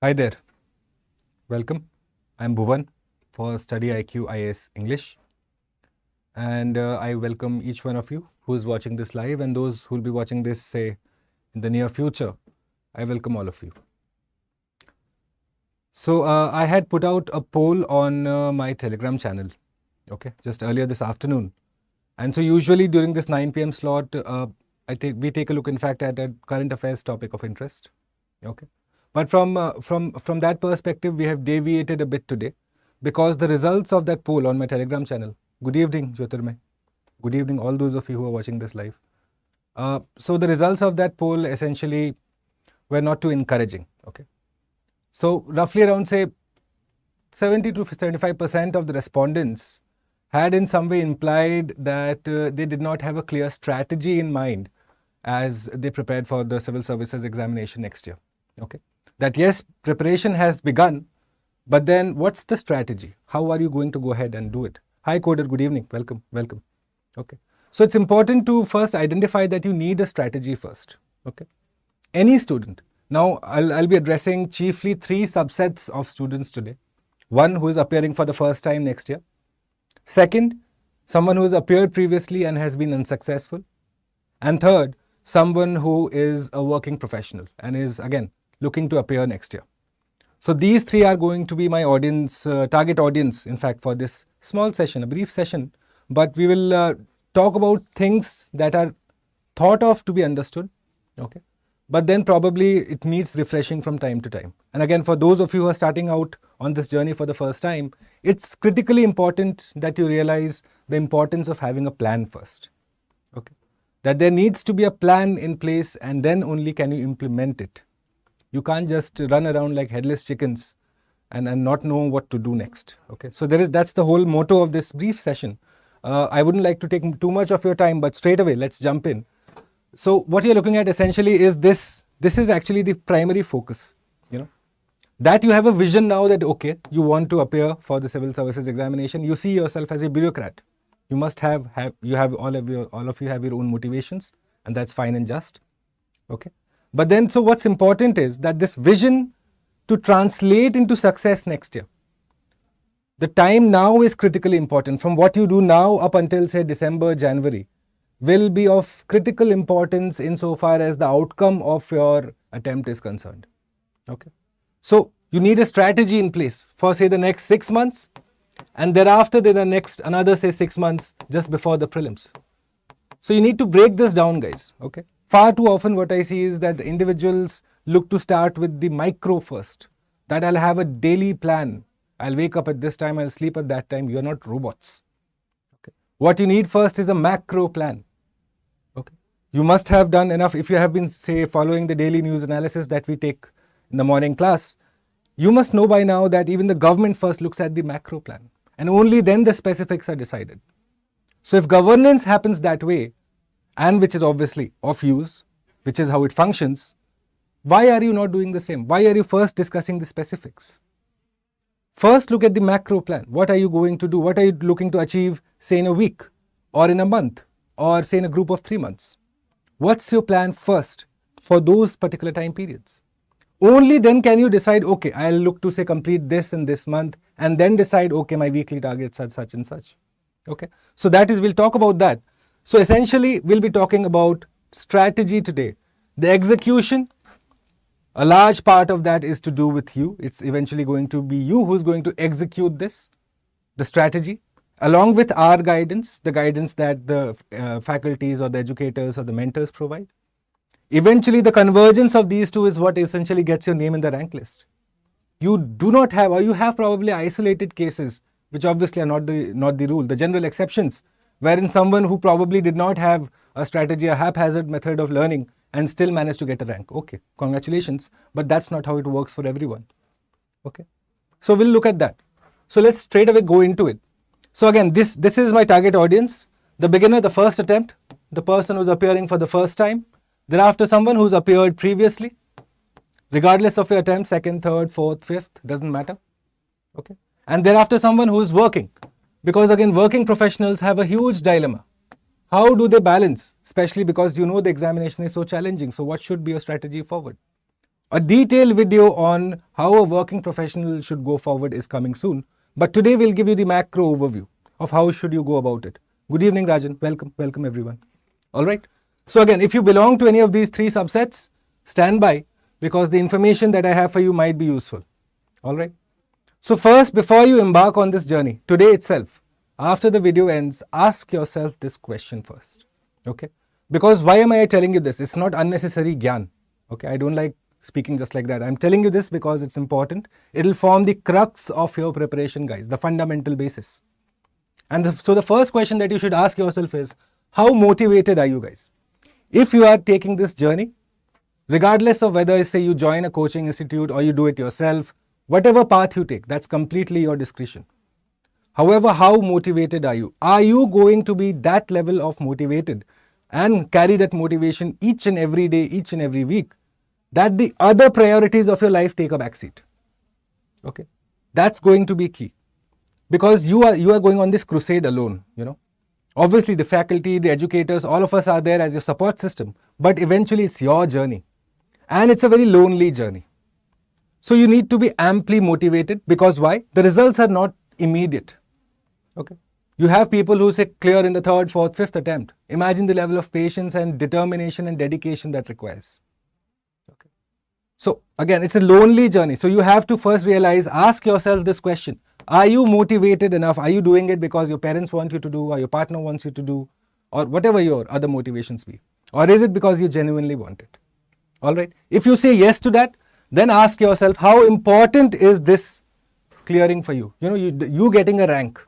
Hi there. Welcome. I'm Bhuvan for StudyIQ IAS English. And I welcome each one of you who is watching this live and those who will be watching this, say, in the near future. I welcome all of you. So I had put out a poll on my Telegram channel, okay, just earlier this afternoon. And so usually during this 9 p.m. slot, we take a look, in fact, at a current affairs topic of interest, okay. But from that perspective, we have deviated a bit today because the results of that poll on my Telegram channel. Good evening, Jyotirmay. Good evening, all those of you who are watching this live. So the results of that poll essentially were not too encouraging. Okay. So roughly around, say, 70 to 75% of the respondents had in some way implied that they did not have a clear strategy in mind as they prepared for the civil services examination next year. Okay. That yes, preparation has begun, but then what's the strategy? How are you going to go ahead and do it? Hi Coder, good evening, welcome. Okay. So it's important to first identify that you need a strategy first. Okay. Any student. Now I'll be addressing chiefly three subsets of students today. One who is appearing for the first time next year. Second, someone who has appeared previously and has been unsuccessful. And third, someone who is a working professional and is again looking to appear next year. So these three are going to be my audience, target audience, in fact, for this small session, a brief session. But we will talk about things that are thought of to be understood, okay? But then probably it needs refreshing from time to time. And again, for those of you who are starting out on this journey for the first time, it's critically important that you realize the importance of having a plan first, okay? That there needs to be a plan in place and then only can you implement it. You can't just run around like headless chickens and not know what to do next. Okay, so that's the whole motto of this brief session. I wouldn't like to take too much of your time, but straight away, let's jump in. So what you're looking at essentially is this. This is actually the primary focus. You know, that you have a vision now that, okay, you want to appear for the civil services examination. You see yourself as a bureaucrat. You must all of you have your own motivations, and that's fine and just. Okay. But then, so what's important is that this vision to translate into success next year. The time now is critically important. From what you do now up until, say, December, January, will be of critical importance insofar as the outcome of your attempt is concerned. Okay. So you need a strategy in place for, say, the next 6 months, and thereafter another, say, 6 months just before the prelims. So you need to break this down, guys. Okay. Far too often what I see is that the individuals look to start with the micro first. That I'll have a daily plan. I'll wake up at this time, I'll sleep at that time. You're not robots. Okay. What you need first is a macro plan. Okay. You must have done enough. If you have been, say, following the daily news analysis that we take in the morning class, you must know by now that even the government first looks at the macro plan. And only then the specifics are decided. So if governance happens that way, and which is obviously of use, which is how it functions, why are you not doing the same? Why are you first discussing the specifics? First look at the macro plan. What are you going to do? What are you looking to achieve, say, in a week or in a month or say in a group of 3 months? What's your plan first for those particular time periods? Only then can you decide, okay, I'll look to, say, complete this in this month, and then decide, okay, my weekly targets are such and such. Okay, so we'll talk about that. So essentially, we'll be talking about strategy today. The execution, a large part of that is to do with you. It's eventually going to be you who's going to execute this, the strategy, along with our guidance, the guidance that the faculties or the educators or the mentors provide. Eventually, the convergence of these two is what essentially gets your name in the rank list. You do not have, or you have probably isolated cases, which obviously are not the rule, the general exceptions, wherein someone who probably did not have a strategy, a haphazard method of learning and still managed to get a rank. Okay, congratulations, but that's not how it works for everyone. Okay, so we'll look at that. So let's straight away go into it. So again, this is my target audience, the beginner, the first attempt, the person who's appearing for the first time, thereafter someone who's appeared previously, regardless of your attempt, second, third, fourth, fifth, doesn't matter. Okay, and thereafter someone who is working. Because again, working professionals have a huge dilemma. How do they balance? Especially because you know the examination is so challenging. So what should be your strategy forward? A detailed video on how a working professional should go forward is coming soon. But today we'll give you the macro overview of how should you go about it. Good evening, Rajan. Welcome everyone. All right. So again, if you belong to any of these three subsets, stand by because the information that I have for you might be useful. All right. So first, before you embark on this journey, today itself, after the video ends, ask yourself this question first. Okay. Because why am I telling you this? It's not unnecessary gyan. Okay. I don't like speaking just like that. I'm telling you this because it's important. It'll form the crux of your preparation, guys, the fundamental basis. And so the first question that you should ask yourself is, how motivated are you guys? If you are taking this journey, regardless of whether, say, you join a coaching institute or you do it yourself, whatever path you take, that's completely your discretion. However, how motivated are you? Are you going to be that level of motivated and carry that motivation each and every day, each and every week, that the other priorities of your life take a backseat? Okay, that's going to be key, because you are going on this crusade alone. Obviously the faculty, the educators, all of us are there as your support system, but eventually it's your journey, and it's a very lonely journey. So you need to be amply motivated, because why? The results are not immediate. Okay, you have people who say clear in the third, fourth, fifth attempt. Imagine the level of patience and determination and dedication that requires. Okay. So again, it's a lonely journey. So you have to first realize, ask yourself this question. Are you motivated enough? Are you doing it because your parents want you to do, or your partner wants you to do, or whatever your other motivations be? Or is it because you genuinely want it? All right. If you say yes to that, then ask yourself, how important is this clearing for you? You getting a rank.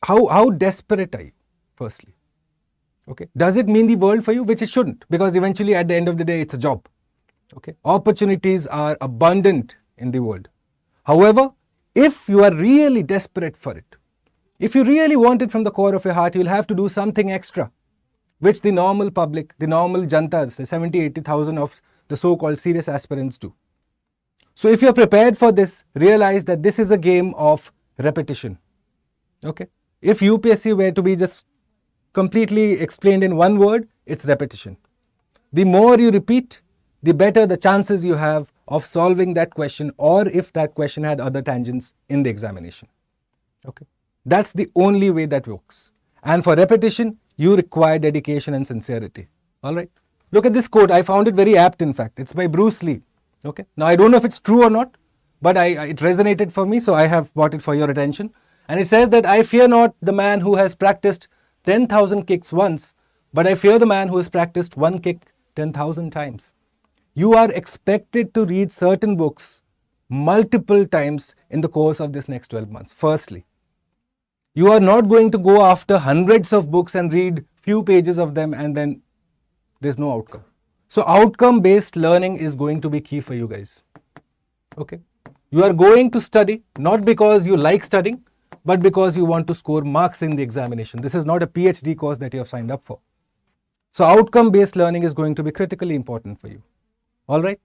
How desperate are you, firstly? Okay. Does it mean the world for you? Which it shouldn't, because eventually at the end of the day, it's a job. Okay. Opportunities are abundant in the world. However, if you are really desperate for it, if you really want it from the core of your heart, you'll have to do something extra, which the normal public, the normal jantas, the 70,000-80,000 of the so-called serious aspirants do. So if you're prepared for this, realize that this is a game of repetition. Okay. If UPSC were to be just completely explained in one word, it's repetition. The more you repeat, the better the chances you have of solving that question, or if that question had other tangents in the examination. Okay. That's the only way that works. And for repetition, you require dedication and sincerity. All right. Look at this quote. I found it very apt, in fact. It's by Bruce Lee. Okay. Now, I don't know if it's true or not, but it resonated for me, so I have brought it for your attention. And it says that I fear not the man who has practiced 10,000 kicks once, but I fear the man who has practiced one kick 10,000 times. You are expected to read certain books multiple times in the course of this next 12 months. Firstly, you are not going to go after hundreds of books and read few pages of them and then there's no outcome. So outcome-based learning is going to be key for you guys. Okay. You are going to study not because you like studying, but because you want to score marks in the examination. This is not a PhD course that you have signed up for. So outcome-based learning is going to be critically important for you. All right.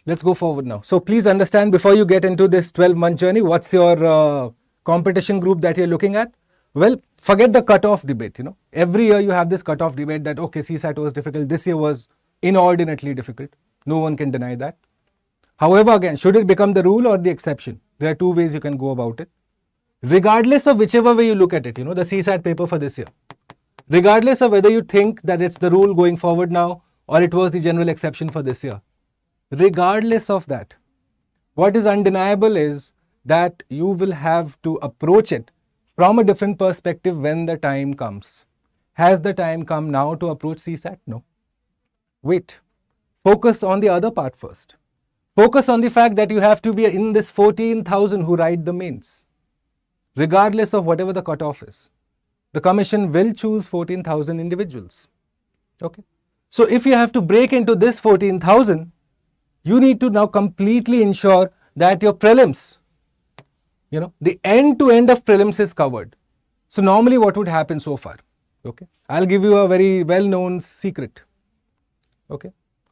Let's go forward now. So please understand, before you get into this 12-month journey, what's your competition group that you're looking at? Well, forget the cutoff debate. Every year you have this cutoff debate that, okay, CSAT was difficult. This year was inordinately difficult. No one can deny that. However, again, should it become the rule or the exception? There are two ways you can go about it. Regardless of whichever way you look at it, the CSAT paper for this year, regardless of whether you think that it's the rule going forward now or it was the general exception for this year, regardless of that, what is undeniable is that you will have to approach it from a different perspective when the time comes. Has the time come now to approach CSAT? No. Wait. Focus on the other part first. Focus on the fact that you have to be in this 14,000 who write the mains. Regardless of whatever the cutoff is, the commission will choose 14,000 individuals. Okay. So if you have to break into this 14,000, you need to now completely ensure that your prelims, the end-to-end of prelims is covered. So normally what would happen so far? Okay. I'll give you a very well-known secret. Okay.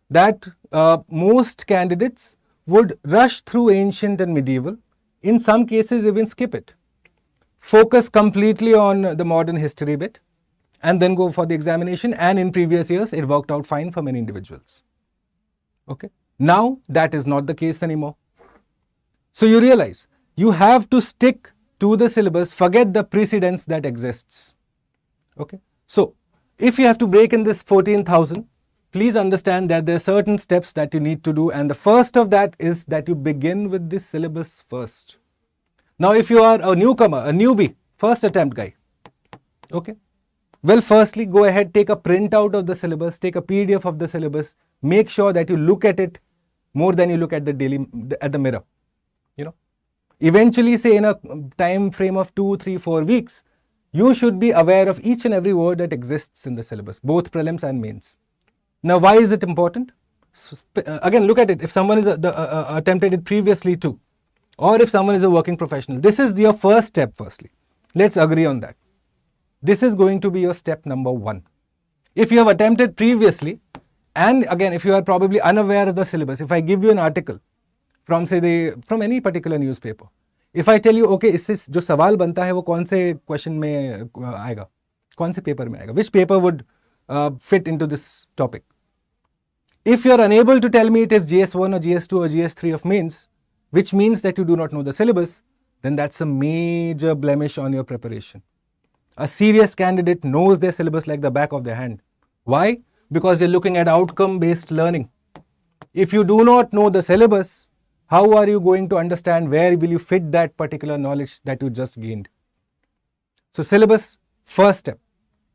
That most candidates would rush through ancient and medieval, in some cases even skip it. Focus completely on the modern history bit and then go for the examination, and in previous years it worked out fine for many individuals. Okay. Now that is not the case anymore. So you realize you have to stick to the syllabus, forget the precedence that exists. Okay. So if you have to break in this 14,000, please understand that there are certain steps that you need to do, and the first of that is that you begin with the syllabus first. Now if you are a newcomer, a newbie, first attempt guy, okay, well, firstly go ahead, take a printout of the syllabus, take a PDF of the syllabus, make sure that you look at it more than you look at the mirror. You know, eventually, say in a time frame of 2, 3, 4 weeks, you should be aware of each and every word that exists in the syllabus, both prelims and mains. Now, why is it important? Again, look at it. If someone is attempted it previously too, or if someone is a working professional, this is your first step. Firstly, let's agree on that. This is going to be your step number 1. If you have attempted previously, and again, if you are probably unaware of the syllabus, if I give you an article from from any particular newspaper, if I tell you, okay, इससे जो सवाल बनता है वो कौन से question में आएगा, कौन से पेपर में आएगा, which paper would fit into this topic? If you are unable to tell me it is GS1 or GS2 or GS3 of mains, which means that you do not know the syllabus, then that's a major blemish on your preparation. A serious candidate knows their syllabus like the back of their hand. Why? Because you're looking at outcome-based learning. If you do not know the syllabus, how are you going to understand where will you fit that particular knowledge that you just gained? So syllabus, first step.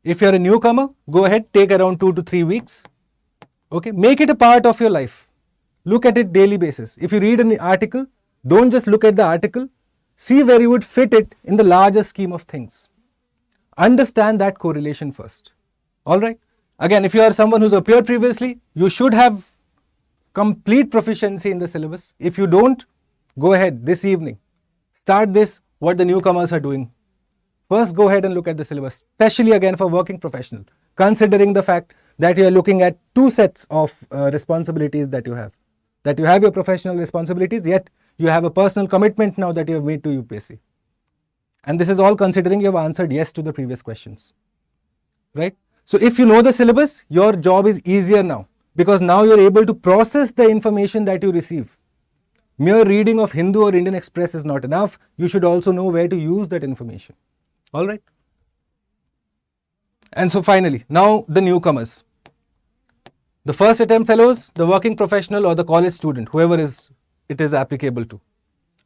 If you're a newcomer, go ahead, take around 2 to 3 weeks. Okay, make it a part of your life. Look at it daily basis. If you read an article, don't just look at the article. See where you would fit it in the larger scheme of things. Understand that correlation first. All right. Again, if you are someone who's appeared previously, you should have complete proficiency in the syllabus. If you don't, go ahead this evening. Start this, what the newcomers are doing. First, go ahead and look at the syllabus, especially again for working professional, considering the fact that you are looking at 2 sets of responsibilities that you have. That you have your professional responsibilities, yet you have a personal commitment now that you have made to UPSC. And this is all considering you have answered yes to the previous questions, right? So if you know the syllabus, your job is easier now, because now you're able to process the information that you receive. Mere reading of Hindu or Indian Express is not enough. You should also know where to use that information. All right. And so finally, now the newcomers. The first attempt fellows, the working professional or the college student, whoever it is applicable to.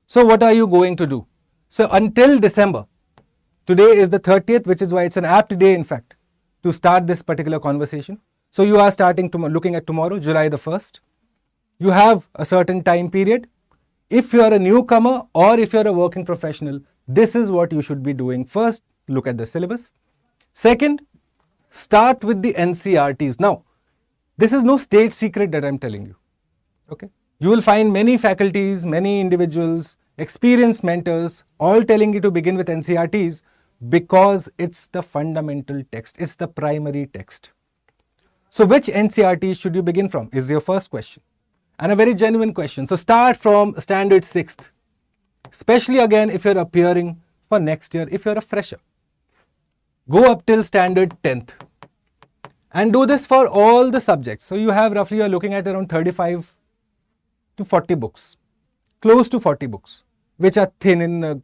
So what are you going to do? So until December, today is the 30th, which is why it's an apt day in fact to start this particular conversation. So you are starting to looking at tomorrow, July the 1st. You have a certain time period. If you are a newcomer or if you are a working professional, this is what you should be doing. First, look at the syllabus. Second, start with the NCERTs. Now, this is no state secret that I'm telling you. Okay, you will find many faculties, many individuals, experienced mentors, all telling you to begin with NCERTs because it's the fundamental text, it's the primary text. So which NCERTs should you begin from is your first question, and a very genuine question. So start from standard 6th, especially again if you're appearing for next year, if you're a fresher. Go up till standard 10th and do this for all the subjects. So you have roughly, you're looking at around 35 to 40 books, close to 40 books, which are thin in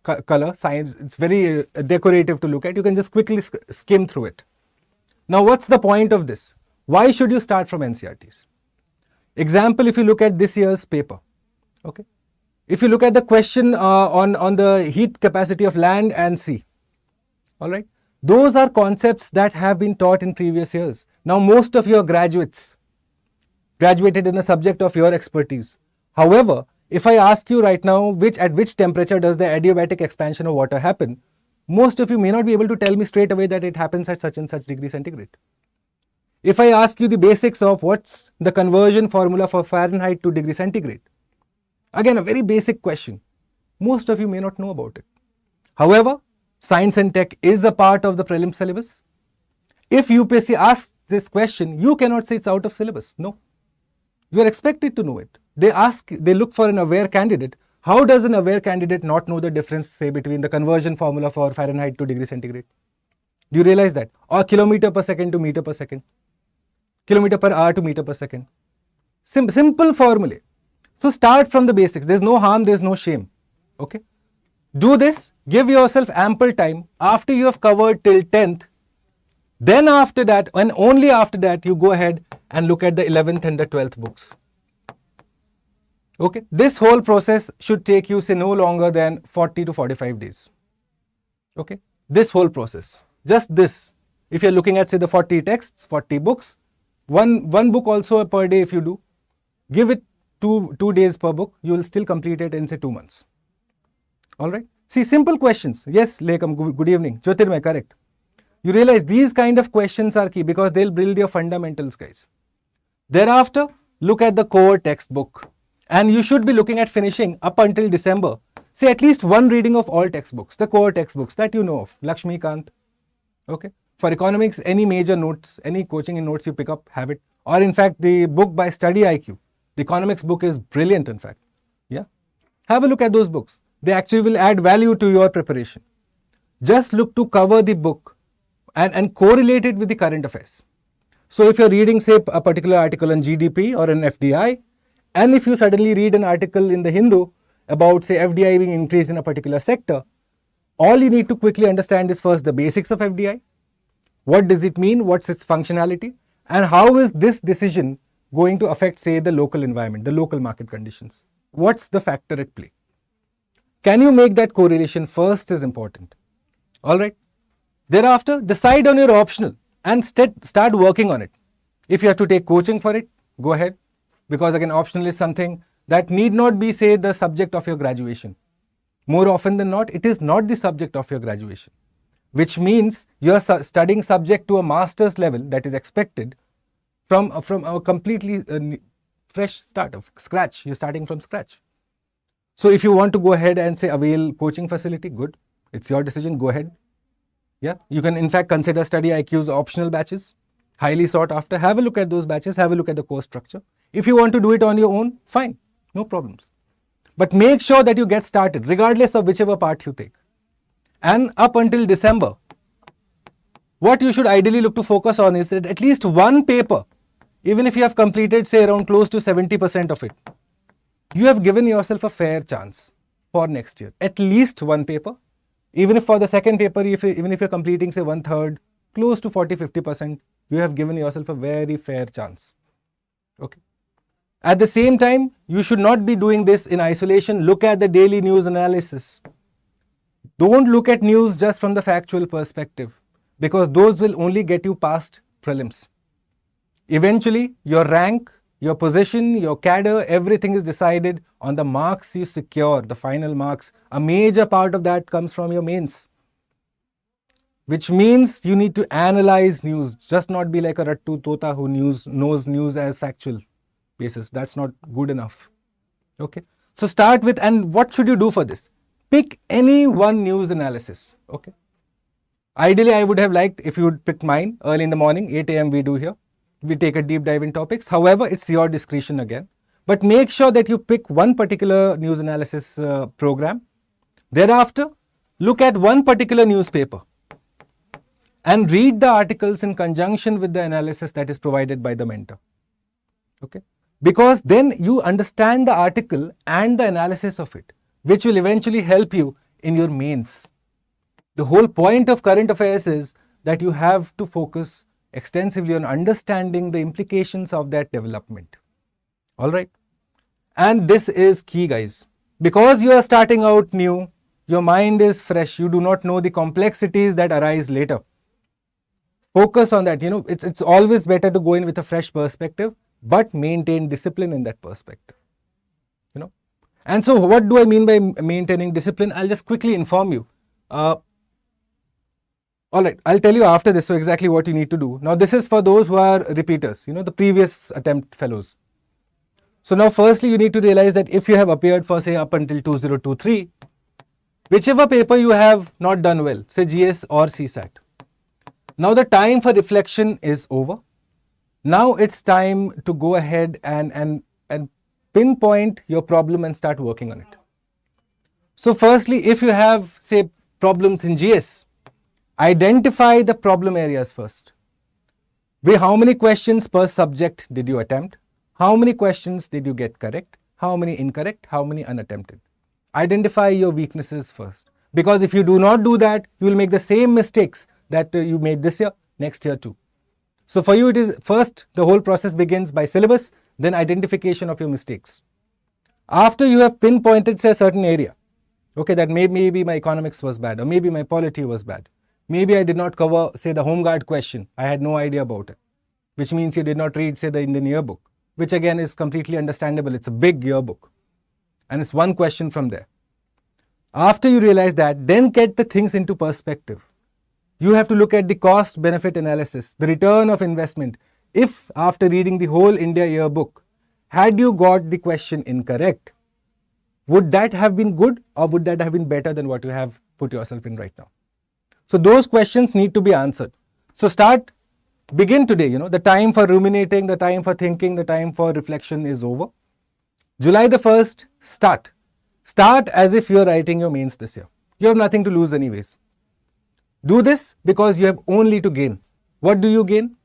color, science. It's very decorative to look at. You can just quickly skim through it. Now, what's the point of this? Why should you start from NCERTs? Example, if you look at this year's paper, okay. If you look at the question on the heat capacity of land and sea, all right. Those are concepts that have been taught in previous years. Now, most of your graduates graduated in a subject of your expertise. However, if I ask you right now, at which temperature does the adiabatic expansion of water happen, most of you may not be able to tell me straight away that it happens at such and such degree centigrade. If I ask you the basics of what's the conversion formula for Fahrenheit to degree centigrade, again a very basic question, most of you may not know about it. However, science and tech is a part of the prelim syllabus. If UPSC asks this question, you cannot say it's out of syllabus. No, you are expected to know it. They look for an aware candidate. How does an aware candidate not know the difference, say, between the conversion formula for Fahrenheit to degree centigrade? Do you realize that? Or kilometer per second to meter per second, kilometer per hour to meter per second. Simple formulae. So start from the basics. There's no harm, there's no shame. Okay. Do this, give yourself ample time. After you have covered till 10th, then after that, and only after that, you go ahead and look at the 11th and the 12th books. Okay. This whole process should take you, say, no longer than 40 to 45 days. Okay. This whole process. Just this. If you're looking at, say, the 40 texts, 40 books, one book also per day if you do, give it two days per book, you will still complete it in, say, 2 months. All right. See, simple questions. Yes, Lekam, good evening. Jyotirmay, correct. You realize these kind of questions are key because they'll build your fundamentals, guys. Thereafter, look at the core textbook. And you should be looking at finishing up until December. Say at least one reading of all textbooks, the core textbooks that you know of. Lakshmikant. Okay. For economics, any major notes, any coaching in notes you pick up, have it. Or in fact, the book by StudyIQ. The economics book is brilliant, in fact. Yeah. Have a look at those books. They actually will add value to your preparation. Just look to cover the book and correlate it with the current affairs. So if you're reading, say, a particular article on GDP or an FDI, and if you suddenly read an article in the Hindu about, say, FDI being increased in a particular sector, all you need to quickly understand is first the basics of FDI. What does it mean? What's its functionality? And how is this decision going to affect, say, the local environment, the local market conditions? What's the factor at play? Can you make that correlation first is important. All right. Thereafter, decide on your optional and start working on it. If you have to take coaching for it, go ahead. Because again, optional is something that need not be, say, the subject of your graduation. More often than not, it is not the subject of your graduation. Which means you are studying subject to a master's level that is expected from a completely fresh start of scratch. You're starting from scratch. So if you want to go ahead and, say, avail coaching facility, good. It's your decision, go ahead. Yeah, you can in fact consider StudyIQ's optional batches, highly sought after. Have a look at those batches, have a look at the course structure. If you want to do it on your own, fine, no problems. But make sure that you get started regardless of whichever part you take. And up until December, what you should ideally look to focus on is that at least one paper, even if you have completed, say, around close to 70% of it, you have given yourself a fair chance for next year. At least one paper. Even if for the second paper, even if you're completing, say, 1/3, close to 40-50%, you have given yourself a very fair chance. Okay. At the same time, you should not be doing this in isolation. Look at the daily news analysis. Don't look at news just from the factual perspective, because those will only get you past prelims. Eventually, your rank, your position, your cadre, everything is decided on the marks you secure, the final marks. A major part of that comes from your mains. Which means you need to analyze news, just not be like a Rattu Tota who knows news as factual basis. That's not good enough. Okay. So start with, and what should you do for this? Pick any one news analysis. Okay. Ideally, I would have liked if you would pick mine early in the morning, 8 a.m. we do here. We take a deep dive in topics. However, it's your discretion again. But make sure that you pick one particular news analysis program. Thereafter, look at one particular newspaper and read the articles in conjunction with the analysis that is provided by the mentor. Okay? Because then you understand the article and the analysis of it, which will eventually help you in your mains. The whole point of current affairs is that you have to focus extensively on understanding the implications of that development. All right. And this is key, guys. Because you are starting out new, your mind is fresh. You do not know the complexities that arise later. Focus on that. It's always better to go in with a fresh perspective, but maintain discipline in that perspective. And so what do I mean by maintaining discipline? I'll just quickly inform you. All right, I'll tell you after this, so exactly what you need to do. Now, this is for those who are repeaters, the previous attempt fellows. So now, firstly, you need to realize that if you have appeared for, say, up until 2023, whichever paper you have not done well, say GS or CSAT, now the time for reflection is over. Now it's time to go ahead and pinpoint your problem and start working on it. So firstly, if you have, say, problems in GS, identify the problem areas first. How many questions per subject did you attempt? How many questions did you get correct? How many incorrect? How many unattempted? Identify your weaknesses first. Because if you do not do that, you will make the same mistakes that you made this year, next year too. So for you, it is first, the whole process begins by syllabus, then identification of your mistakes. After you have pinpointed, say, a certain area, okay, that maybe my economics was bad, or maybe my polity was bad. Maybe I did not cover, say, the home guard question. I had no idea about it, which means you did not read, say, the Indian yearbook, which again is completely understandable. It's a big yearbook, and it's one question from there. After you realize that, then get the things into perspective. You have to look at the cost-benefit analysis, the return of investment. If after reading the whole India yearbook, had you got the question incorrect, would that have been good, or would that have been better than what you have put yourself in right now? So those questions need to be answered. So begin today, the time for ruminating, the time for thinking, the time for reflection is over. July the 1st, start. Start as if you're writing your mains this year. You have nothing to lose anyways. Do this because you have only to gain. What do you gain?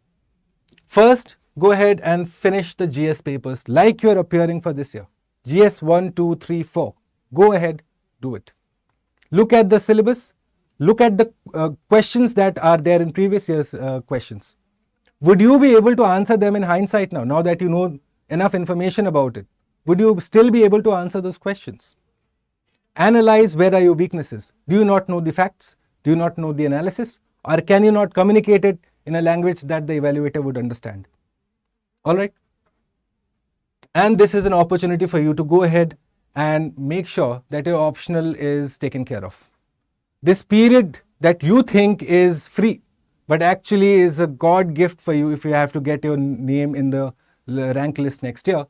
First, go ahead and finish the GS papers like you're appearing for this year. GS 1, 2, 3, 4. Go ahead, do it. Look at the syllabus. Look at the questions that are there in previous year's questions. Would you be able to answer them in hindsight now that you know enough information about it? Would you still be able to answer those questions? Analyze where are your weaknesses. Do you not know the facts? Do you not know the analysis? Or can you not communicate it in a language that the evaluator would understand? All right. And this is an opportunity for you to go ahead and make sure that your optional is taken care of. This period that you think is free, but actually is a God gift for you if you have to get your name in the rank list next year,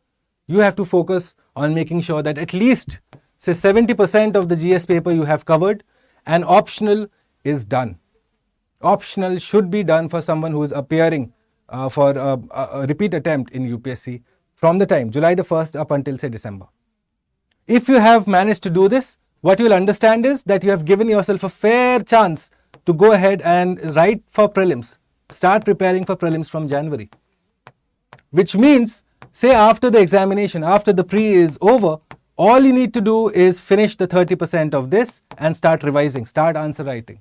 you have to focus on making sure that at least, say, 70% of the GS paper you have covered, and optional is done. Optional should be done for someone who is appearing for a repeat attempt in UPSC from the time July the 1st up until, say, December. If you have managed to do this, what you will understand is that you have given yourself a fair chance to go ahead and write for prelims. Start preparing for prelims from January. Which means, say, after the examination, after the pre is over, all you need to do is finish the 30% of this and start revising, start answer writing.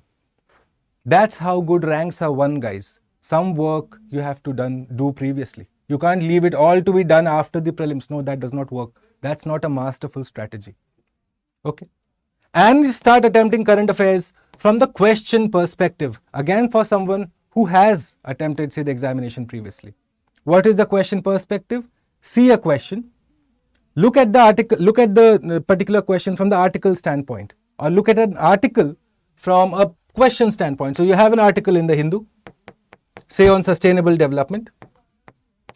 That's how good ranks are won, guys. Some work you have to do previously. You can't leave it all to be done after the prelims. No, that does not work. That's not a masterful strategy. Okay. And start attempting current affairs from the question perspective. Again, for someone who has attempted, say, the examination previously. What is the question perspective? See a question. Look at the article, look at the particular question from the article standpoint, or look at an article from a question standpoint. So you have an article in the Hindu, say, on sustainable development.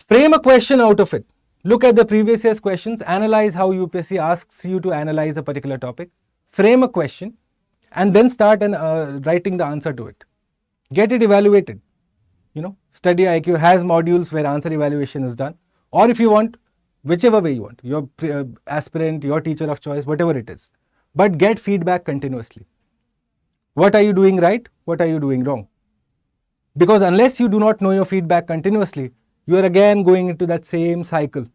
Frame a question out of it. Look at the previous year's questions, analyze how UPSC asks you to analyze a particular topic, frame a question, and then start writing the answer to it. Get it evaluated. StudyIQ has modules where answer evaluation is done, or if you want, whichever way you want, your aspirant, your teacher of choice, whatever it is. But get feedback continuously. What are you doing right? What are you doing wrong? Because unless you do not know your feedback continuously, you are again going into that same cycle.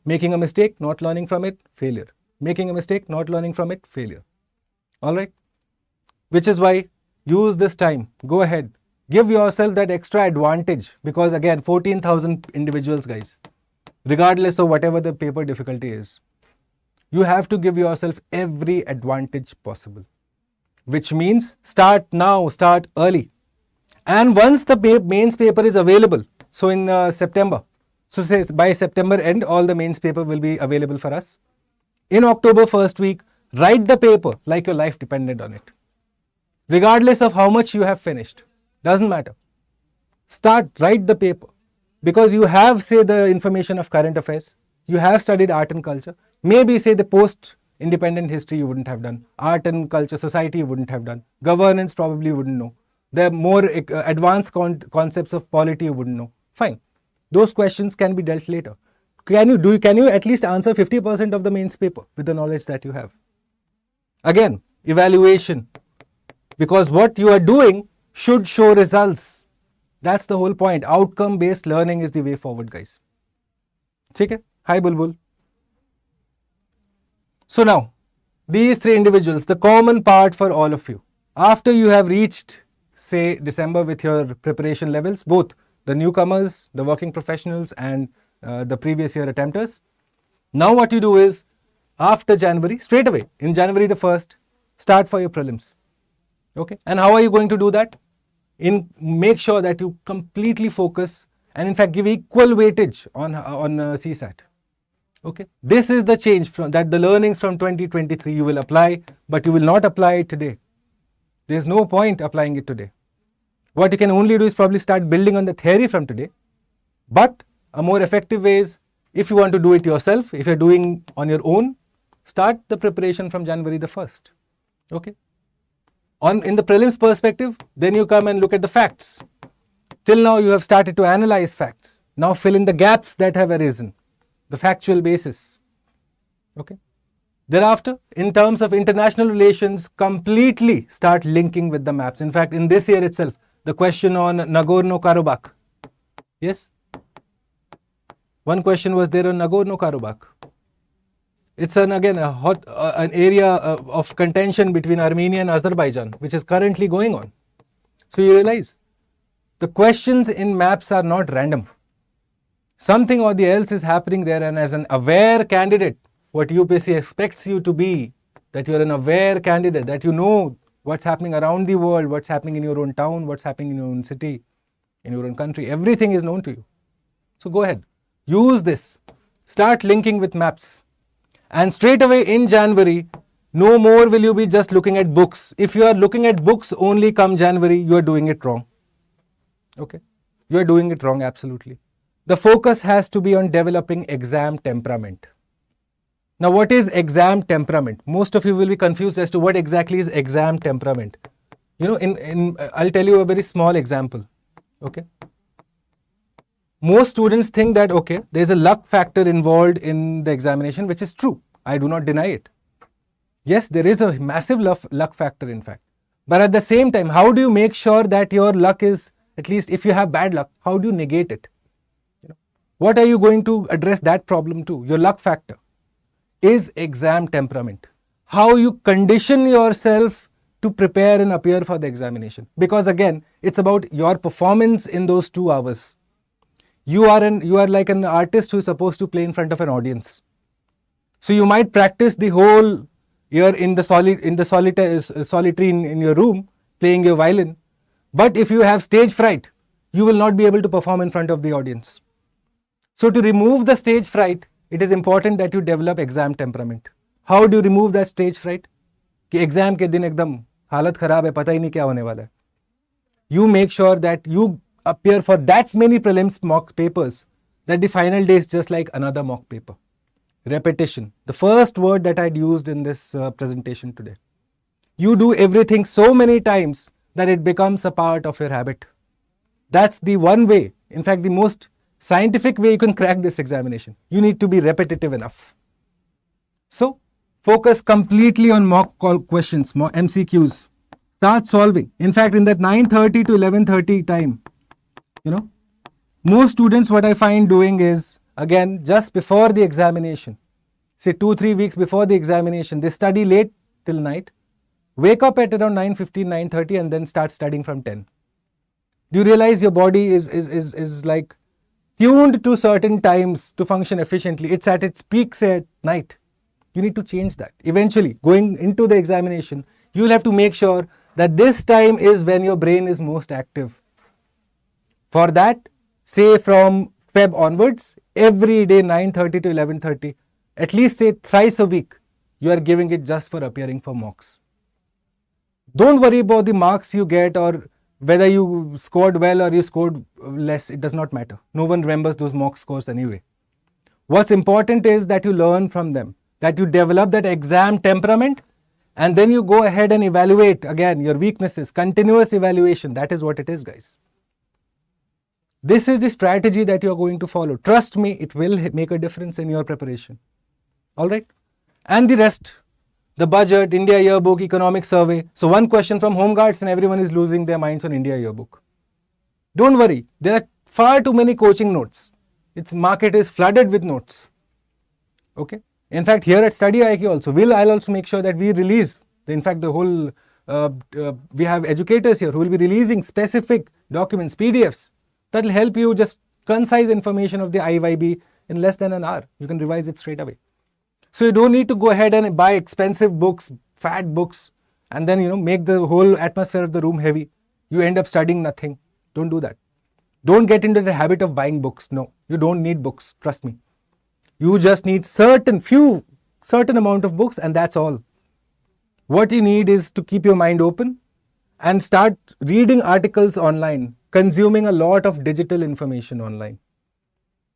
Making a mistake, not learning from it, failure. Making a mistake, not learning from it, failure. All right? Which is why use this time. Go ahead. Give yourself that extra advantage, because again, 14,000 individuals, guys. Regardless of whatever the paper difficulty is, you have to give yourself every advantage possible. Which means start now, start early. And once the mains paper is available, so in September, so say by September end, all the mains paper will be available for us. In October first week, write the paper like your life depended on it. Regardless of how much you have finished, doesn't matter. Write the paper. Because you have, say, the information of current affairs, you have studied art and culture, maybe, say, the post-independent history you wouldn't have done, art and culture, society you wouldn't have done, governance probably wouldn't know, the more advanced concepts of polity you wouldn't know. Fine. Those questions can be dealt later. Can you at least answer 50% of the mains paper with the knowledge that you have? Again, evaluation. Because what you are doing should show results. That's the whole point. Outcome-based learning is the way forward, guys. ठीक है? Hi Bulbul. So now, these three individuals, the common part for all of you, after you have reached, say, December with your preparation levels, both the newcomers, the working professionals, and the previous year attempters, now what you do is, after January, straight away, in January the 1st, start for your prelims. Okay? And how are you going to do that? Make sure that you completely focus and in fact give equal weightage on CSAT. Okay, this is the change from that the learnings from 2023 you will apply, but you will not apply it today. There is no point applying it today. What you can only do is probably start building on the theory from today. But a more effective way is, if you want to do it yourself, if you're doing on your own, start the preparation from January the 1st. Okay. In the prelims perspective, then you come and look at the facts. Till now you have started to analyze facts. Now fill in the gaps that have arisen. The factual basis. Okay. Thereafter, in terms of international relations, completely start linking with the maps. In fact, in this year itself, the question on Nagorno-Karabakh. Yes? One question was there on Nagorno-Karabakh. It's an area of contention between Armenia and Azerbaijan, which is currently going on. So you realize, the questions in maps are not random. Something or the else is happening there, and as an aware candidate, what UPSC expects you to be, that you are an aware candidate, that you know what's happening around the world, what's happening in your own town, what's happening in your own city, in your own country, everything is known to you. So go ahead, use this, start linking with maps, and straight away in January, no more will you be just looking at books. If you are looking at books only come January, you are doing it wrong. Okay, you are doing it wrong, absolutely. The focus has to be on developing exam temperament. Now, what is exam temperament? Most of you will be confused as to what exactly is exam temperament. You know, I'll tell you a very small example. Okay. Most students think that, okay, there's a luck factor involved in the examination, which is true. I do not deny it. Yes, there is a massive luck factor, in fact. But at the same time, how do you make sure that your luck is, at least if you have bad luck, how do you negate it? What are you going to address that problem to? Your luck factor is exam temperament. How you condition yourself to prepare and appear for the examination. Because again, it's about your performance in those 2 hours. You are like an artist who is supposed to play in front of an audience. So you might practice the whole year in the solitary in your room, playing your violin. But if you have stage fright, you will not be able to perform in front of the audience. So to remove the stage fright, it is important that you develop exam temperament. How do you remove that stage fright? कि exam के दिन एकदम हालत खराब है, पता ही नहीं क्या होने वाला है. You make sure that you appear for that many prelims mock papers that the final day is just like another mock paper. Repetition, the first word that I'd used in this presentation today. You do everything so many times that it becomes a part of your habit. That's the one way, in fact the most scientific way you can crack this examination. You need to be repetitive enough. So, focus completely on mock call questions, mock MCQs. Start solving. In fact, in that 9:30 to 11:30 time, most students, what I find doing is, again, just before the examination, say 2-3 weeks before the examination, they study late till night, wake up at around 9:15, 9:30 and then start studying from 10. Do you realize your body is like tuned to certain times to function efficiently? It's at its peak, say at night. You need to change that. Eventually, going into the examination, you will have to make sure that this time is when your brain is most active. For that, say from Feb onwards, every day 9:30 to 11:30, at least say thrice a week, you are giving it just for appearing for mocks. Don't worry about the marks you get or whether you scored well or you scored less, it does not matter. No one remembers those mock scores anyway. What's important is that you learn from them, that you develop that exam temperament, and then you go ahead and evaluate again your weaknesses, continuous evaluation. That is what it is, guys. This is the strategy that you are going to follow. Trust me, it will make a difference in your preparation. All right? And the rest, the budget, India yearbook, economic survey. So one question from Home Guards and everyone is losing their minds on India yearbook. Don't worry, there are far too many coaching notes. Its market is flooded with notes. Okay. In fact, here at StudyIQ also, I'll also make sure that we release. In fact, the whole we have educators here who will be releasing specific documents, PDFs that will help you just concise information of the IYB in less than an hour. You can revise it straight away. So you don't need to go ahead and buy expensive books, fat books, and then make the whole atmosphere of the room heavy. You end up studying nothing. Don't do that. Don't get into the habit of buying books. No, you don't need books. Trust me. You just need certain amount of books, and that's all. What you need is to keep your mind open and start reading articles online, consuming a lot of digital information online.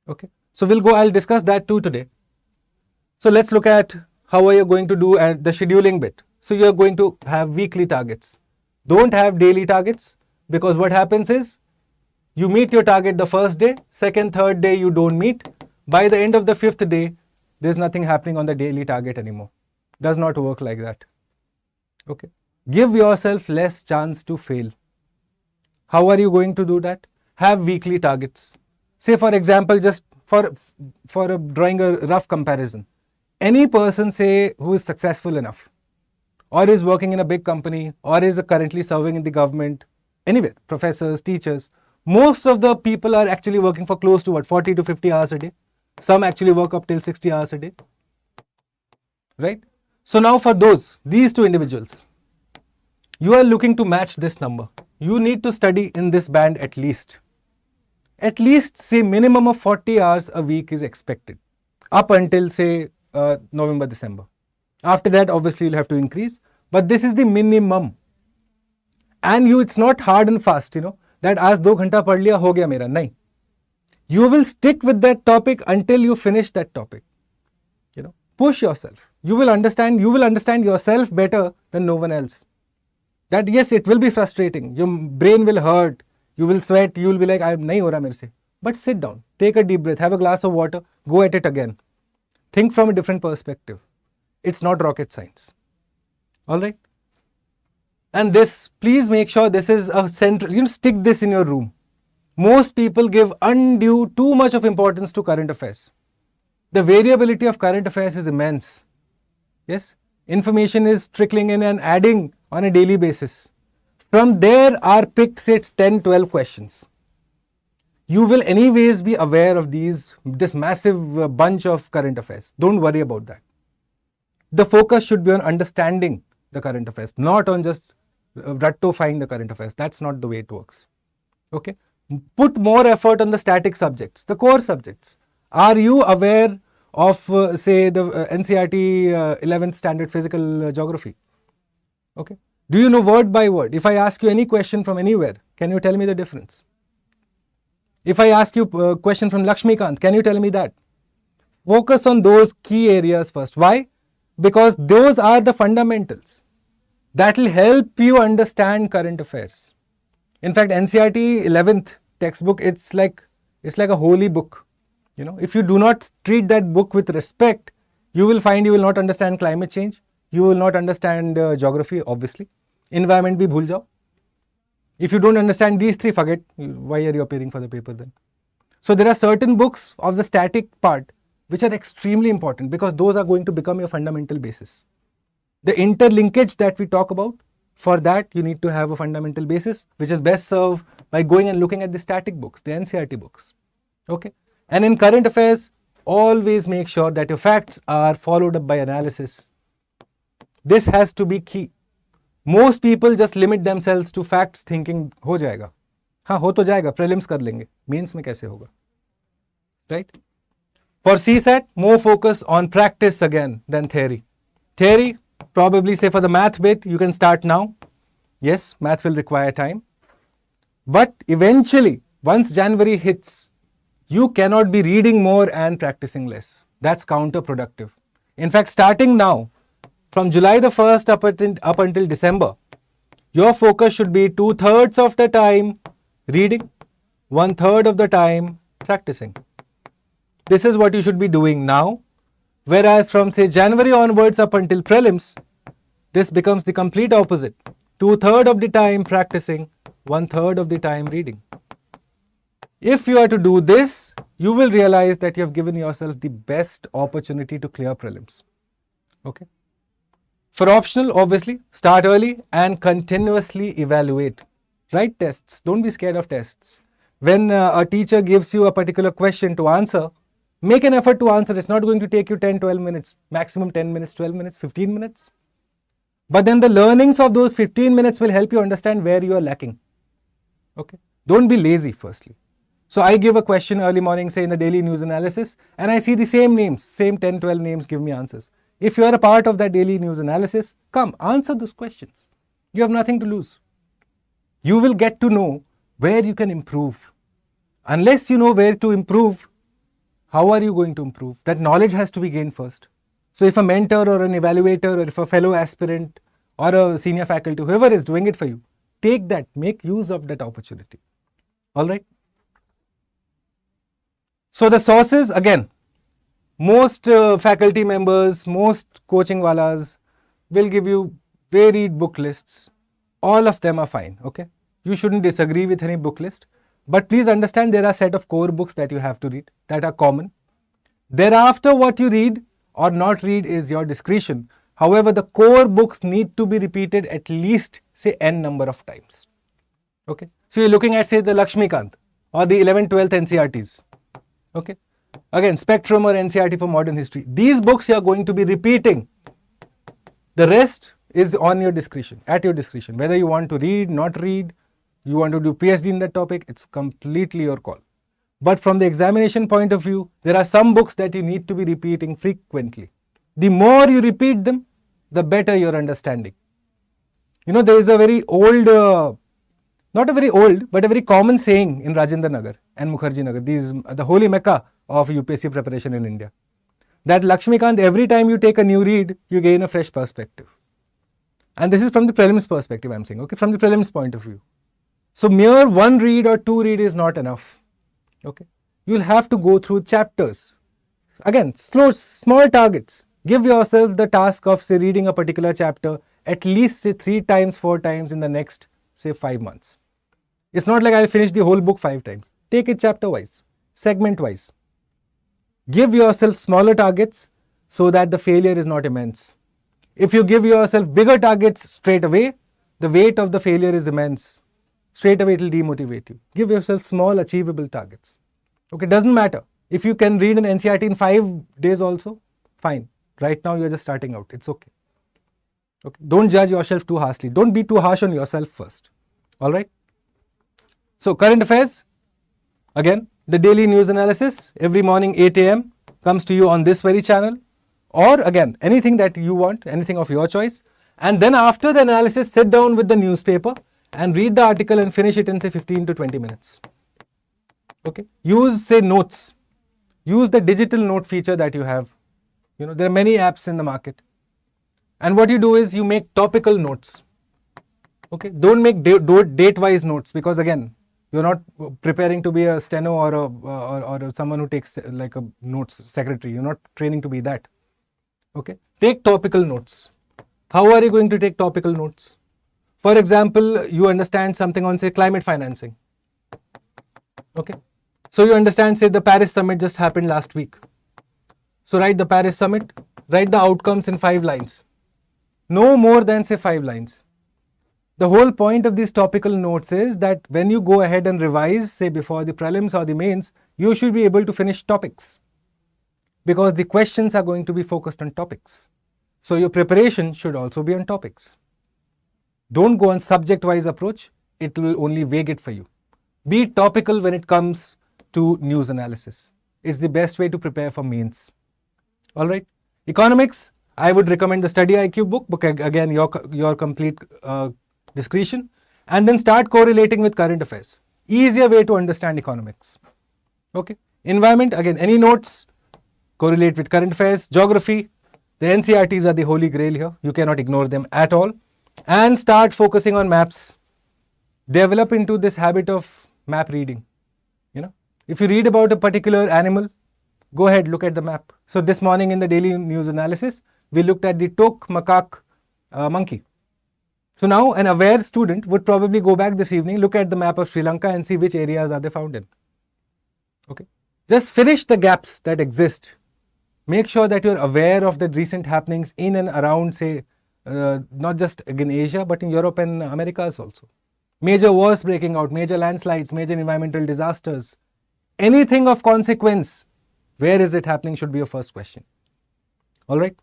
Okay. So I'll discuss that too today. So let's look at how are you going to do at the scheduling bit. So you're going to have weekly targets. Don't have daily targets, because what happens is you meet your target the first day, second, third day you don't meet. By the end of the fifth day, there's nothing happening on the daily target anymore. Does not work like that. Okay. Give yourself less chance to fail. How are you going to do that? Have weekly targets. Say for example, just for drawing a rough comparison, any person say who is successful enough, or is working in a big company, or is currently serving in the government, anywhere, professors, teachers, most of the people are actually working for close to 40 to 50 hours a day. Some actually work up till 60 hours a day, right? So now for these two individuals, you are looking to match this number. You need to study in this band at least. At least say minimum of 40 hours a week is expected up until say November, December. After that, obviously you'll have to increase, but this is the minimum. And it's not hard and fast, that आज 2 घंटा पढ़ लिया हो गया मेरा, नहीं. You will stick with that topic until you finish that topic. Push yourself. You will understand yourself better than no one else. That yes, it will be frustrating. Your brain will hurt. You will sweat. You will be like, nahi ho raha mere se. But sit down. Take a deep breath. Have a glass of water. Go at it again. Think from a different perspective. It's not rocket science. All right? And this, please make sure this is a central, stick this in your room. Most people give too much of importance to current affairs. The variability of current affairs is immense. Yes, information is trickling in and adding on a daily basis. From there are picked say 10, 12 questions. You will anyways be aware of this massive bunch of current affairs. Don't worry about that. The focus should be on understanding the current affairs, not on just ratifying the current affairs. That's not the way it works. Okay. Put more effort on the static subjects, the core subjects. Are you aware of, say, the NCERT 11th standard physical geography? Okay. Do you know word by word? If I ask you any question from anywhere, can you tell me the difference? If I ask you a question from Lakshmikant, can you tell me that? Focus on those key areas first. Why? Because those are the fundamentals that will help you understand current affairs. In fact, NCERT 11th textbook, it's like a holy book. If you do not treat that book with respect, you will find you will not understand climate change. You will not understand geography, obviously. Environment bhi bhul jao. If you don't understand these three, forget. Why are you appearing for the paper then? So there are certain books of the static part which are extremely important, because those are going to become your fundamental basis. The interlinkage that we talk about, for that you need to have a fundamental basis, which is best served by going and looking at the static books, the NCERT books. Okay. And in current affairs, always make sure that your facts are followed up by analysis. This has to be key. Most people just limit themselves to facts, thinking हो जाएगा. हाँ हो तो जाएगा, prelims कर लेंगे, mains में कैसे होगा, right? For CSAT, more focus on practice again than theory. Theory, probably say for the math bit, you can start now. Yes, math will require time. But eventually, once January hits, you cannot be reading more and practicing less. That's counterproductive. In fact, starting now, from July the 1st up until December, your focus should be 2/3 of the time reading, 1/3 of the time practicing. This is what you should be doing now. Whereas from say January onwards up until prelims, this becomes the complete opposite. 2/3 of the time practicing, 1/3 of the time reading. If you are to do this, you will realize that you have given yourself the best opportunity to clear prelims. Okay. For optional, obviously, start early and continuously evaluate. Write tests. Don't be scared of tests. When a teacher gives you a particular question to answer, make an effort to answer. It's not going to take you 10, 12 minutes, maximum 10 minutes, 12 minutes, 15 minutes. But then the learnings of those 15 minutes will help you understand where you are lacking. Okay. Don't be lazy, firstly. So I give a question early morning, say in the daily news analysis, and I see the same names, same 10, 12 names give me answers. If you are a part of that daily news analysis, come, answer those questions. You have nothing to lose. You will get to know where you can improve. Unless you know where to improve, how are you going to improve? That knowledge has to be gained first. So if a mentor or an evaluator or if a fellow aspirant or a senior faculty, whoever is doing it for you, take that, make use of that opportunity. All right. So the sources, again, most faculty members, most coaching walas will give you varied book lists. All of them are fine, okay? You shouldn't disagree with any book list. But please understand there are a set of core books that you have to read that are common. Thereafter, what you read or not read is your discretion. However, the core books need to be repeated at least, say, n number of times. Okay? So you're looking at, say, the Lakshmikant or the 11th, 12th NCERTs. Okay? Again, Spectrum or NCERT for modern history. These books you are going to be repeating. The rest is on your discretion, at your discretion. Whether you want to read, not read, you want to do PhD in that topic, it's completely your call. But from the examination point of view, there are some books that you need to be repeating frequently. The more you repeat them, the better your understanding. You know, there is a very old, not a very old, but a very common saying in Rajendra Nagar and Mukherjee Nagar, these the holy mecca of UPSC preparation in India, that Lakshmikant, every time you take a new read, you gain a fresh perspective. And this is from the prelims perspective, I'm saying, okay, from the prelims point of view. So mere one read or two read is not enough. Okay, you'll have to go through chapters. Again, small targets. Give yourself the task of, say, reading a particular chapter at least, say, 3 times, 4 times in the next, say, 5 months. It's not like I'll finish the whole book 5 times. Take it chapter wise, segment wise. Give yourself smaller targets so that the failure is not immense. If you give yourself bigger targets straight away, the weight of the failure is immense. Straight away it will demotivate you. Give yourself small achievable targets. Okay, doesn't matter. If you can read an NCERT in 5 days also, fine. Right now you're just starting out. It's okay. Okay, don't judge yourself too harshly. Don't be too harsh on yourself first. All right. So current affairs, again, the daily news analysis every morning 8 a.m. comes to you on this very channel, or again, anything that you want, anything of your choice. And then after the analysis, sit down with the newspaper and read the article and finish it in, say, 15 to 20 minutes. Okay. Use, say, notes. Use the digital note feature that you have. You know, there are many apps in the market. And what you do is you make topical notes. Okay. Don't make date-wise notes, because again, you're not preparing to be a steno or someone who takes like a notes secretary. You're not training to be that. Okay. Take topical notes. How are you going to take topical notes? For example, you understand something on, say, climate financing. Okay. So you understand, say, the Paris summit just happened last week. So write the Paris summit, write the outcomes in 5 lines. No more than, say, 5 lines. The whole point of these topical notes is that when you go ahead and revise, say, before the prelims or the mains, you should be able to finish topics, because the questions are going to be focused on topics. So your preparation should also be on topics. Don't go on subject-wise approach. It will only vague it for you. Be topical when it comes to news analysis. It's the best way to prepare for mains. All right. Economics, I would recommend the StudyIQ book. Again, your complete discretion. And then start correlating with current affairs. Easier way to understand economics. Okay. Environment, again, any notes, correlate with current affairs. Geography, the NCERTs are the holy grail here. You cannot ignore them at all. And start focusing on maps. Develop into this habit of map reading. You know, if you read about a particular animal, go ahead, look at the map. So this morning in the daily news analysis, we looked at the tok macaque monkey. So now an aware student would probably go back this evening, look at the map of Sri Lanka and see which areas are they found in. Okay. Just finish the gaps that exist. Make sure that you're aware of the recent happenings in and around, say, not just again Asia, but in Europe and Americas also. Major wars breaking out, major landslides, major environmental disasters. Anything of consequence, where is it happening should be your first question. All right.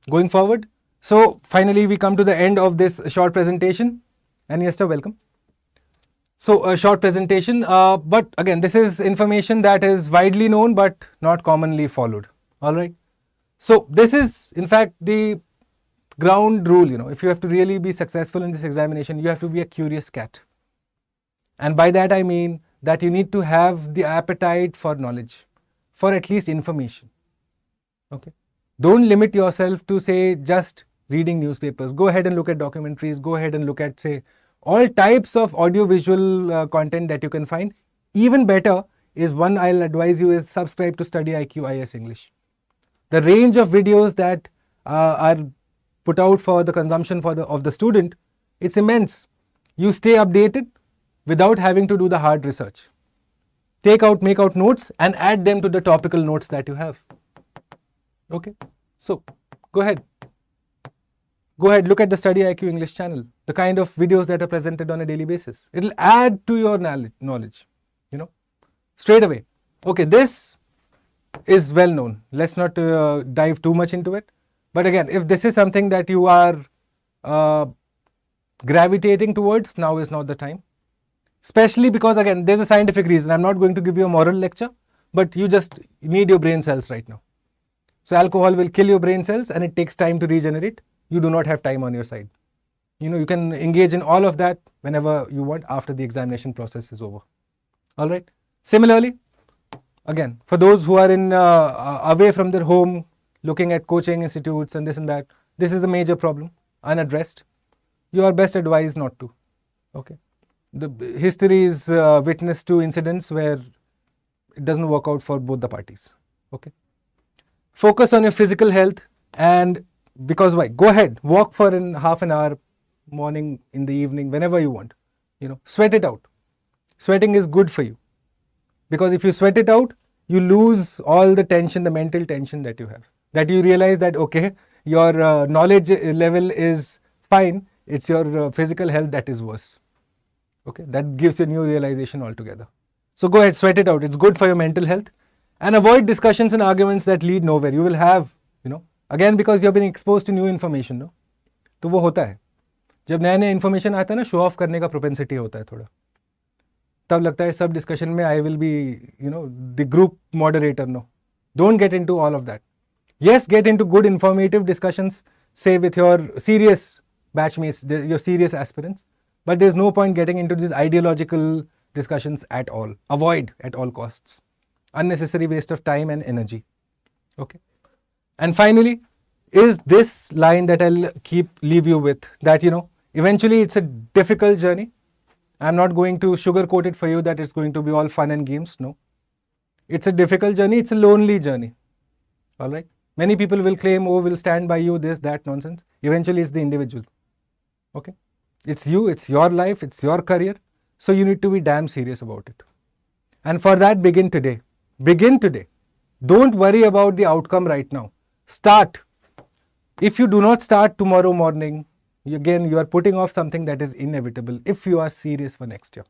Going forward. So finally, we come to the end of this short presentation. And Yester, welcome. So a short presentation, but again, this is information that is widely known but not commonly followed. All right. So this is in fact the ground rule. If you have to really be successful in this examination, you have to be a curious cat. And by that I mean that you need to have the appetite for knowledge, for at least information. Okay. Don't limit yourself to say just reading newspapers. Go ahead and look at documentaries. Go ahead and look at, say, all types of audio-visual content that you can find. Even better is one I'll advise you is subscribe to StudyIQ IAS English. The range of videos that are put out for the consumption of the student, it's immense. You stay updated without having to do the hard research. Make out notes and add them to the topical notes that you have. Okay, so go ahead, look at the StudyIQ English channel, the kind of videos that are presented on a daily basis. It'll add to your knowledge, straight away. Okay, this is well known. Let's not dive too much into it. But again, if this is something that you are gravitating towards, now is not the time. Especially because again, there's a scientific reason. I'm not going to give you a moral lecture, but you just need your brain cells right now. So alcohol will kill your brain cells and it takes time to regenerate. You do not have time on your side. You can engage in all of that whenever you want after the examination process is over. All right. Similarly, again, for those who are away from their home, looking at coaching institutes and this and that, this is a major problem, unaddressed. You are best advised not to. Okay. The history is witness to incidents where it doesn't work out for both the parties. Okay. Focus on your physical health, and because why? Go ahead, walk for half an hour, morning, in the evening, whenever you want. Sweat it out. Sweating is good for you, because if you sweat it out, you lose all the tension, the mental tension that you have. That you realize that okay, your knowledge level is fine. It's your physical health that is worse. Okay, that gives you a new realization altogether. So go ahead, sweat it out. It's good for your mental health. And avoid discussions and arguments that lead nowhere. You will have, again because you have been exposed to new information, no? तो वो होता है. जब नया information आता है ना, show off करने का propensity होता है थोड़ा. तब लगता है सब discussion में I will be, the group moderator, no. Don't get into all of that. Yes, get into good informative discussions, say with your serious batchmates, your serious aspirants. But there's no point getting into these ideological discussions at all. Avoid at all costs. Unnecessary waste of time and energy. Okay. And finally, is this line that I'll leave you with, that eventually it's a difficult journey. I'm not going to sugarcoat it for you that it's going to be all fun and games. No. It's a difficult journey. It's a lonely journey. All right. Many people will claim, oh, we'll stand by you, this, that nonsense. Eventually, it's the individual. Okay. It's you, it's your life, it's your career. So you need to be damn serious about it. And for that, begin today. Begin today. Don't worry about the outcome right now. Start. If you do not start tomorrow morning, again, you are putting off something that is inevitable if you are serious for next year.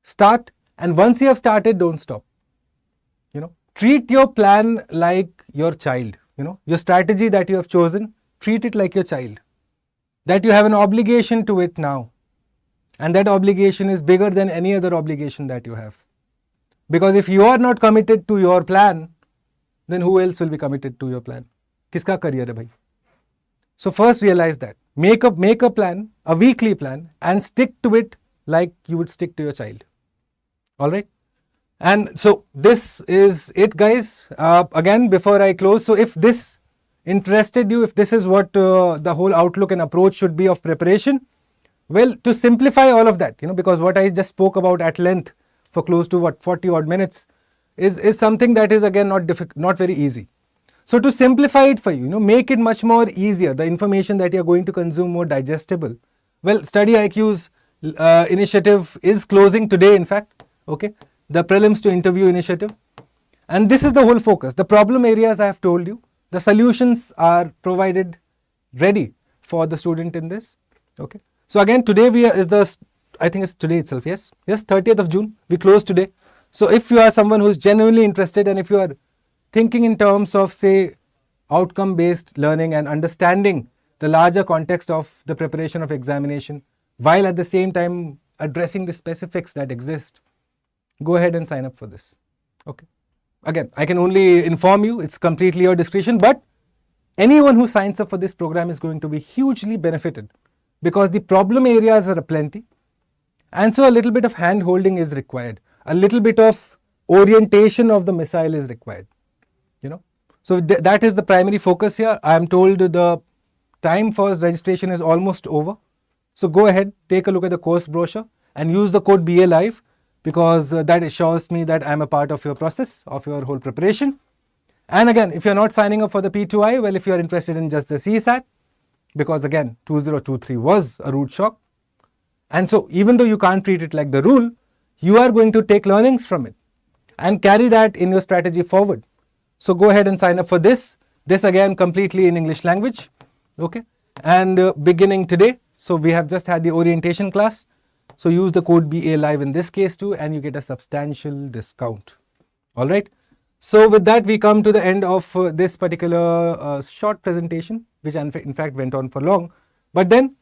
Start, and once you have started, don't stop. Treat your plan like your child. Your strategy that you have chosen, treat it like your child. That you have an obligation to it now. And that obligation is bigger than any other obligation that you have. Because if you are not committed to your plan, then who else will be committed to your plan? Kiska career hai bhai? So first realize that. Make a plan, a weekly plan, and stick to it like you would stick to your child. All right? And so this is it, guys. Again, before I close, so if this interested you, if this is what the whole outlook and approach should be of preparation, well, to simplify all of that, because what I just spoke about at length for close to 40 odd minutes is something that is again not very easy. So to simplify it for you, make it much more easier, the information that you are going to consume more digestible. Well, StudyIQ's initiative is closing today, in fact. Okay, the Prelims to Interview initiative. And this is the whole focus. The problem areas I have told you, the solutions are provided ready for the student in this. Okay. So again, today I think it's today itself, yes, 30th of June, we close today. So if you are someone who is genuinely interested, and if you are thinking in terms of, say, outcome-based learning and understanding the larger context of the preparation of examination, while at the same time addressing the specifics that exist, go ahead and sign up for this. Okay. Again, I can only inform you, it's completely your discretion, but anyone who signs up for this program is going to be hugely benefited, because the problem areas are plenty, and so a little bit of hand holding is required, a little bit of orientation of the missile is required, you know. So that is the primary focus here. I am told the time for registration is almost over. So go ahead, take a look at the course brochure and use the code BA Live, because that assures me that I am a part of your process, of your whole preparation. And again, if you are not signing up for the P2I, well, if you are interested in just the CSAT, because again, 2023 was a root shock. And so even though you can't treat it like the rule, you are going to take learnings from it and carry that in your strategy forward. So go ahead and sign up for this. This again, completely in English language. Okay. And beginning today, so we have just had the orientation class. So use the code BA Live in this case too, and you get a substantial discount. All right. So with that, we come to the end of this particular short presentation, which in fact went on for long. But then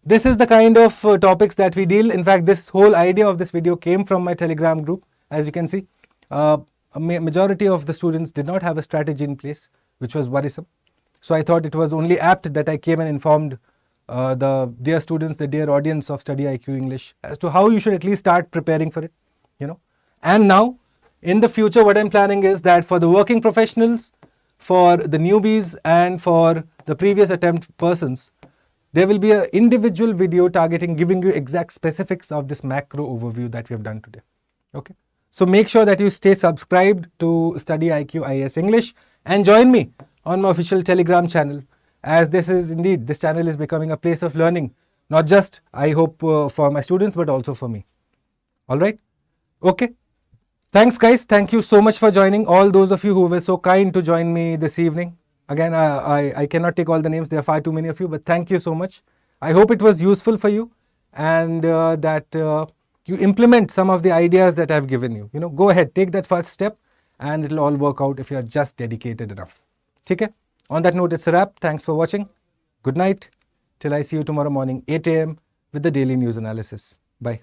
this is the kind of topics that we deal. In fact, this whole idea of this video came from my Telegram group. As you can see, a majority of the students did not have a strategy in place, which was worrisome. So I thought it was only apt that I came and informed the dear students, the dear audience of StudyIQ English, as to how you should at least start preparing for it, you know. And now, in the future, what I'm planning is that for the working professionals, for the newbies, and for the previous attempt persons, there will be an individual video targeting, giving you exact specifics of this macro overview that we have done today. Okay. So make sure that you stay subscribed to StudyIQ IAS English and join me on my official Telegram channel, as this channel is becoming a place of learning, not just, I hope, for my students, but also for me. All right. Okay. Thanks, guys. Thank you so much for joining. All those of you who were so kind to join me this evening. Again, I cannot take all the names. There are far too many of you, but thank you so much. I hope it was useful for you, and that you implement some of the ideas that I've given you. You know, go ahead, take that first step, and it'll all work out if you're just dedicated enough. Okay? On that note, it's a wrap. Thanks for watching. Good night. Till I see you tomorrow morning, 8 a.m. with the daily news analysis. Bye.